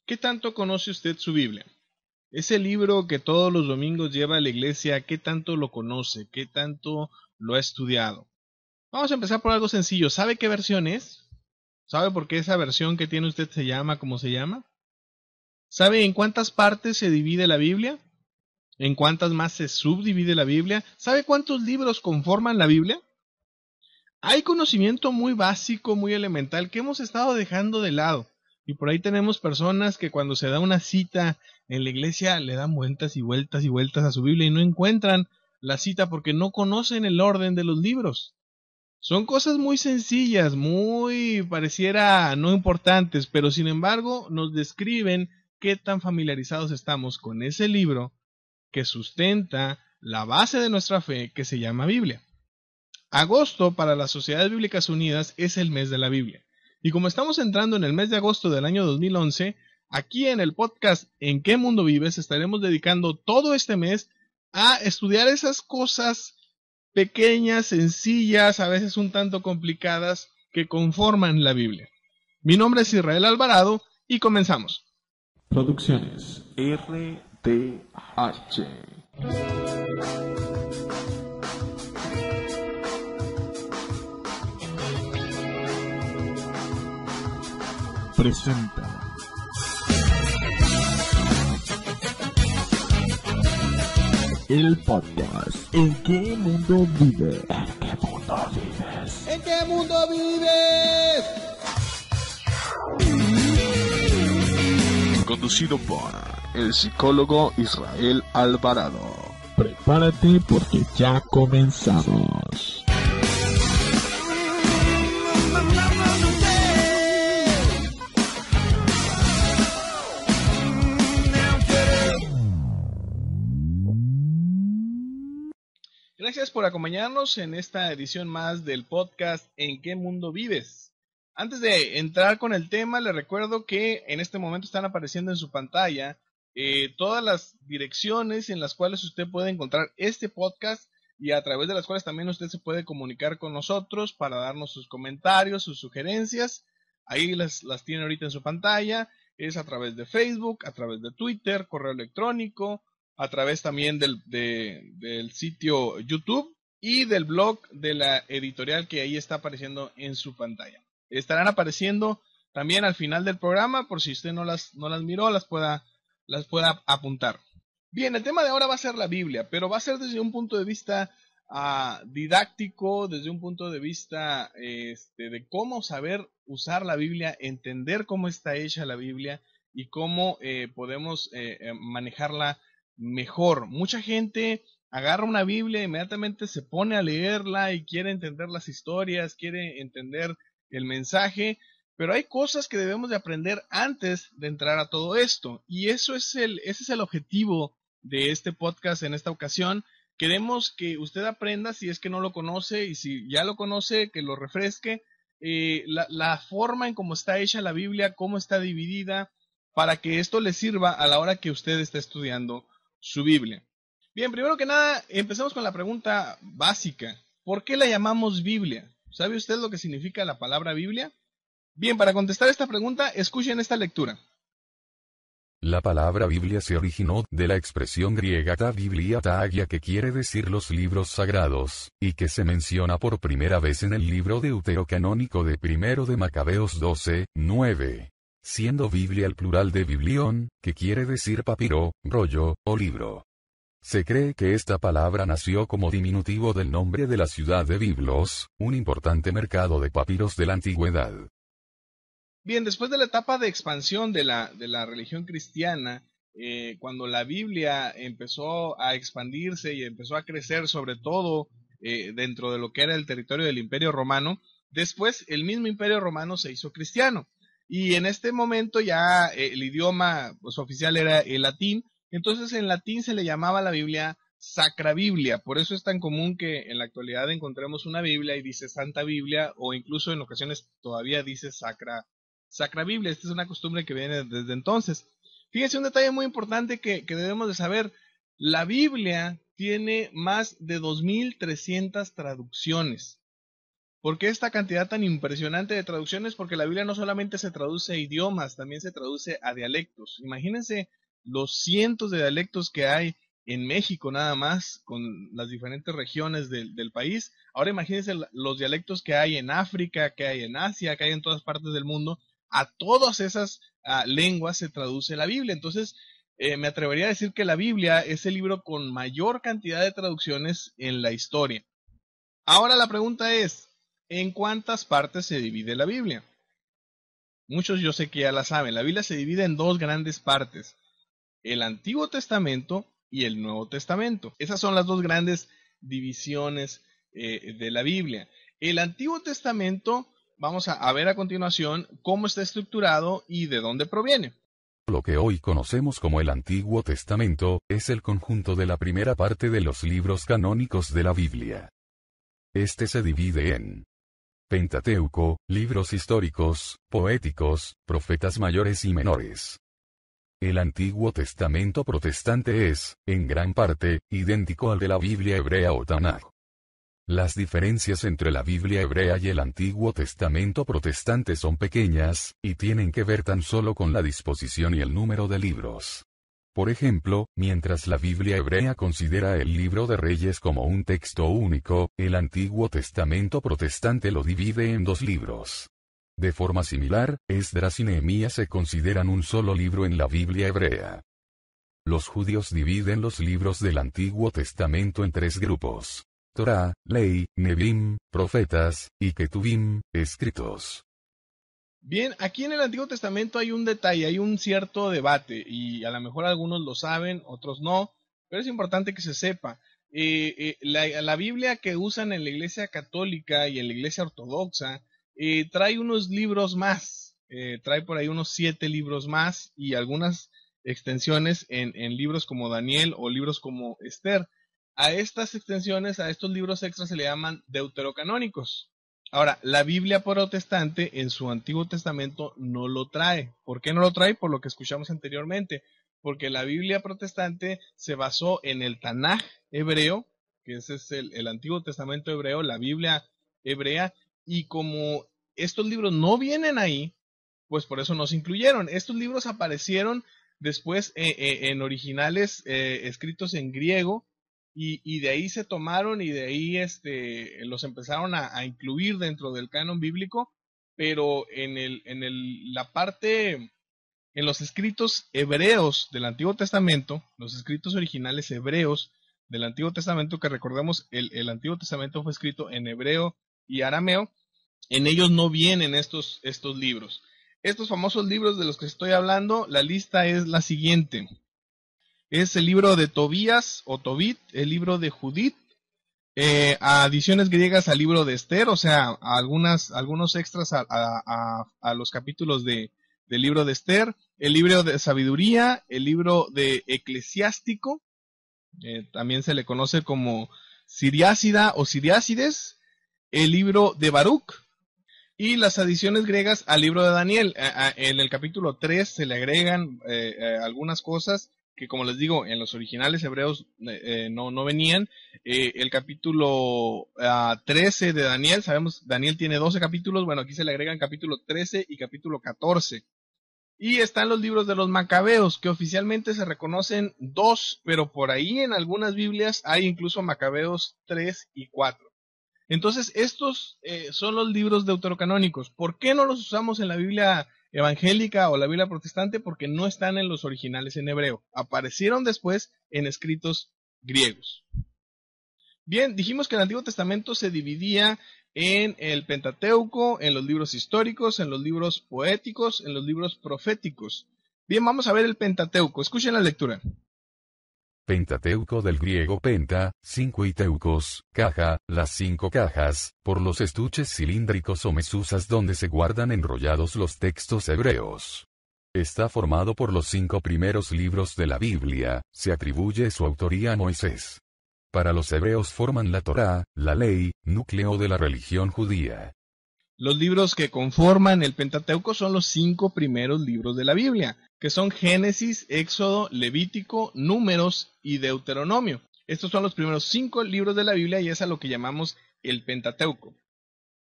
¿Qué tanto conoce usted su Biblia? Ese libro que todos los domingos lleva a la iglesia, ¿qué tanto lo conoce? ¿Qué tanto lo ha estudiado? Vamos a empezar por algo sencillo. ¿Sabe qué versión es? ¿Sabe por qué esa versión que tiene usted se llama como se llama? ¿Sabe en cuántas partes se divide la Biblia? ¿En cuántas más se subdivide la Biblia? ¿Sabe cuántos libros conforman la Biblia? Hay conocimiento muy básico, muy elemental, que hemos estado dejando de lado. Y por ahí tenemos personas que cuando se da una cita en la iglesia le dan vueltas y vueltas y vueltas a su Biblia y no encuentran la cita porque no conocen el orden de los libros. Son cosas muy sencillas, muy pareciera no importantes, pero sin embargo nos describen qué tan familiarizados estamos con ese libro que sustenta la base de nuestra fe que se llama Biblia. Agosto para las Sociedades Bíblicas Unidas es el mes de la Biblia. Y como estamos entrando en el mes de agosto del año 2011, aquí en el podcast ¿En qué mundo vives? Estaremos dedicando todo este mes a estudiar esas cosas pequeñas, sencillas, a veces un tanto complicadas, que conforman la Biblia. Mi nombre es Israel Alvarado y comenzamos. Producciones RTH. Presenta el podcast ¿En qué mundo vives? ¿En qué mundo vives? ¿En qué mundo vives? Conducido por el psicólogo Israel Alvarado. Prepárate porque ya comenzamos. Gracias por acompañarnos en esta edición más del podcast ¿En qué mundo vives? Antes de entrar con el tema, les recuerdo que en este momento están apareciendo en su pantalla todas las direcciones en las cuales usted puede encontrar este podcast y a través de las cuales también usted se puede comunicar con nosotros para darnos sus comentarios, sus sugerencias. Ahí las tiene ahorita en su pantalla. Es a través de Facebook, a través de Twitter, correo electrónico, a través también del sitio YouTube y del blog de la editorial que ahí está apareciendo en su pantalla. Estarán apareciendo también al final del programa por si usted no las miró, las pueda apuntar. Bien, el tema de ahora va a ser la Biblia, pero va a ser desde un punto de vista didáctico, desde un punto de vista de cómo saber usar la Biblia, entender cómo está hecha la Biblia y cómo podemos manejarla mejor. Mucha gente agarra una Biblia, inmediatamente se pone a leerla y quiere entender las historias, quiere entender el mensaje, pero hay cosas que debemos de aprender antes de entrar a todo esto, y ese es el objetivo de este podcast en esta ocasión. Queremos que usted aprenda, si es que no lo conoce, y si ya lo conoce, que lo refresque, la forma en cómo está hecha la Biblia, cómo está dividida, para que esto le sirva a la hora que usted está estudiando su Biblia. Bien, primero que nada, empecemos con la pregunta básica. ¿Por qué la llamamos Biblia? ¿Sabe usted lo que significa la palabra Biblia? Bien, para contestar esta pregunta, escuchen esta lectura. La palabra Biblia se originó de la expresión griega ta biblia ta agia, que quiere decir los libros sagrados, y que se menciona por primera vez en el libro deuterocanónico de Primero de Macabeos 12:9. Siendo Biblia el plural de biblión, que quiere decir papiro, rollo, o libro. Se cree que esta palabra nació como diminutivo del nombre de la ciudad de Biblos, un importante mercado de papiros de la antigüedad. Bien, después de la etapa de expansión de la religión cristiana, cuando la Biblia empezó a expandirse y empezó a crecer, sobre todo dentro de lo que era el territorio del Imperio Romano, después el mismo Imperio Romano se hizo cristiano. Y en este momento ya el idioma pues, oficial era el latín, entonces en latín se le llamaba la Biblia Sacra Biblia. Por eso es tan común que en la actualidad encontremos una Biblia y dice Santa Biblia, o incluso en ocasiones todavía dice Sacra Biblia. Esta es una costumbre que viene desde entonces. Fíjense un detalle muy importante que debemos de saber. La Biblia tiene más de 2.300 traducciones. ¿Por qué esta cantidad tan impresionante de traducciones? Porque la Biblia no solamente se traduce a idiomas, también se traduce a dialectos. Imagínense los cientos de dialectos que hay en México nada más, con las diferentes regiones del país. Ahora imagínense los dialectos que hay en África, que hay en Asia, que hay en todas partes del mundo. A todas esas lenguas se traduce la Biblia. Entonces, me atrevería a decir que la Biblia es el libro con mayor cantidad de traducciones en la historia. Ahora la pregunta es, ¿en cuántas partes se divide la Biblia? Muchos yo sé que ya la saben. La Biblia se divide en dos grandes partes: el Antiguo Testamento y el Nuevo Testamento. Esas son las dos grandes divisiones de la Biblia. El Antiguo Testamento, vamos a ver a continuación cómo está estructurado y de dónde proviene. Lo que hoy conocemos como el Antiguo Testamento es el conjunto de la primera parte de los libros canónicos de la Biblia. Este se divide en Pentateuco, libros históricos, poéticos, profetas mayores y menores. El Antiguo Testamento protestante es, en gran parte, idéntico al de la Biblia hebrea o Tanaj. Las diferencias entre la Biblia hebrea y el Antiguo Testamento protestante son pequeñas, y tienen que ver tan solo con la disposición y el número de libros. Por ejemplo, mientras la Biblia hebrea considera el Libro de Reyes como un texto único, el Antiguo Testamento protestante lo divide en dos libros. De forma similar, Esdras y Nehemías se consideran un solo libro en la Biblia hebrea. Los judíos dividen los libros del Antiguo Testamento en tres grupos: Torá, Ley, Nebim, profetas, y Ketuvim, escritos. Bien, aquí en el Antiguo Testamento hay un detalle, hay un cierto debate, y a lo mejor algunos lo saben, otros no, pero es importante que se sepa. La Biblia que usan en la Iglesia Católica y en la Iglesia Ortodoxa trae unos libros más, trae por ahí unos 7 libros más y algunas extensiones en libros como Daniel o libros como Esther. A estas extensiones, a estos libros extras se le llaman deuterocanónicos. Ahora, la Biblia protestante en su Antiguo Testamento no lo trae. ¿Por qué no lo trae? Por lo que escuchamos anteriormente. Porque la Biblia protestante se basó en el Tanaj hebreo, que ese es el Antiguo Testamento hebreo, la Biblia hebrea, y como estos libros no vienen ahí, pues por eso no se incluyeron. Estos libros aparecieron después en originales escritos en griego, y de ahí se tomaron y de ahí los empezaron a incluir dentro del canon bíblico, pero la parte, en los escritos hebreos del Antiguo Testamento, los escritos originales hebreos del Antiguo Testamento, que recordemos, el Antiguo Testamento fue escrito en hebreo y arameo, en ellos no vienen estos libros. Estos famosos libros de los que estoy hablando, la lista es la siguiente. Es el libro de Tobías o Tobit, el libro de Judith, adiciones griegas al libro de Esther, o sea, algunos extras a los capítulos del libro de Esther, el libro de Sabiduría, el libro de Eclesiástico, también se le conoce como Siriácida o Siriácides, el libro de Baruch, y las adiciones griegas al libro de Daniel. En el capítulo 3 se le agregan algunas cosas que, como les digo, en los originales hebreos no venían. El capítulo 13 de Daniel, sabemos, Daniel tiene 12 capítulos, bueno, aquí se le agregan capítulo 13 y capítulo 14. Y están los libros de los Macabeos, que oficialmente se reconocen 2, pero por ahí en algunas Biblias hay incluso Macabeos 3 y 4. Entonces, estos son los libros deuterocanónicos. ¿Por qué no los usamos en la Biblia evangélica o la Biblia protestante? Porque no están en los originales en hebreo. Aparecieron después en escritos griegos. Bien, dijimos que el Antiguo Testamento se dividía en el Pentateuco, en los libros históricos, en los libros poéticos, en los libros proféticos. Bien, vamos a ver el Pentateuco. Escuchen la lectura. Pentateuco del griego penta, 5 y teucos, caja, las 5 cajas, por los estuches cilíndricos o mesuzas donde se guardan enrollados los textos hebreos. Está formado por los 5 primeros libros de la Biblia, se atribuye su autoría a Moisés. Para los hebreos forman la Torá, la ley, núcleo de la religión judía. Los libros que conforman el Pentateuco son los 5 primeros libros de la Biblia, que son Génesis, Éxodo, Levítico, Números y Deuteronomio. Estos son los primeros 5 libros de la Biblia y es a lo que llamamos el Pentateuco.